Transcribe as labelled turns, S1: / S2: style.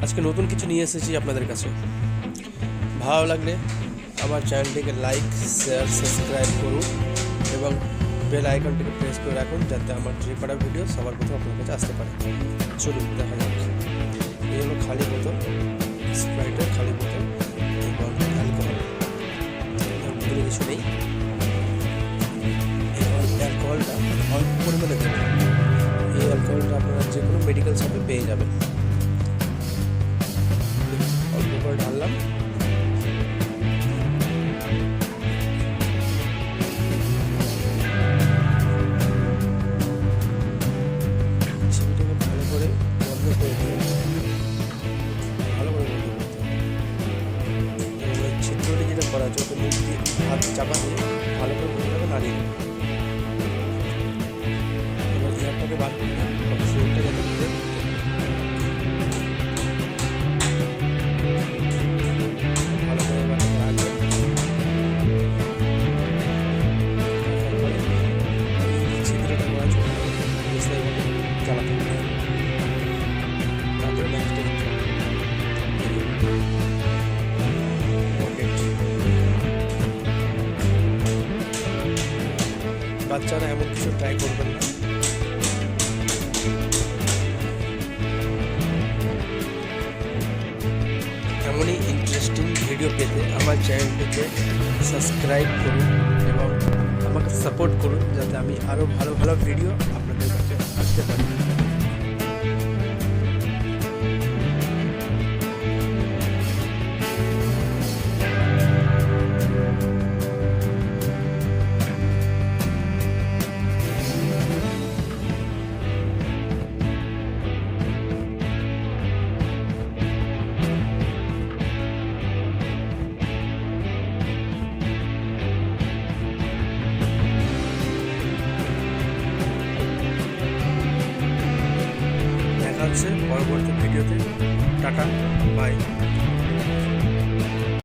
S1: আজকে নতুন কিছু নিয়ে এসেছি আপনাদের কাছে। ভালো লাগলে আমার চ্যানেলটিকে লাইক, শেয়ার, সাবস্ক্রাইব করুন এবং বেল আইকনটিকে প্রেস করে রাখুন, যাতে আমার যে কটা ভিডিও সবার প্রথমে আপনার কাছে আসতে পারে। চলুন দেখা যাক। এই হলো খালি বোতল, স্প্রাইটের খালি বোতল এবং অ্যালকোহল। ভিতরে কিছু নেই। অ্যালকোহলটা অল্প পরিমাণে দেবেন। এই অ্যালকোহলটা আপনারা যে কোনো মেডিকেল শপে পেয়ে যাবেন। অল্প করে ঢাললাম। ছবিটাকে ভালো করে বন্ধ করে দিন, ভালো করে বন্ধ করতে হবে। এবং ছিদ্রটি যেটা করা আছে ওটা মুখ দিয়ে হাত চাপা দিয়ে ভালো করে বোতলটাকে নাড়িয়ে দিন। এবার এয়ারটাকে বার করে দিন, ফুলটা যাতে ঘুরে ভালো করে এবার রাখবেন। ছিদ্রটা করা আছে চালাতে হবে। তারপরে নেক্সট বাচ্চারা এমন কিছু ট্রাই করবেন না। এমনই ইন্টারেস্টিং ভিডিও পেতে আমার চ্যানেলটিকে সাবস্ক্রাইব করুন এবং আমাকে সাপোর্ট করুন, যাতে আমি আরও ভালো ভালো ভিডিও আপনাদের কাছে আসতে পারি। দেখা হচ্ছে পরবর্তী ভিডিওতে। Tata, by.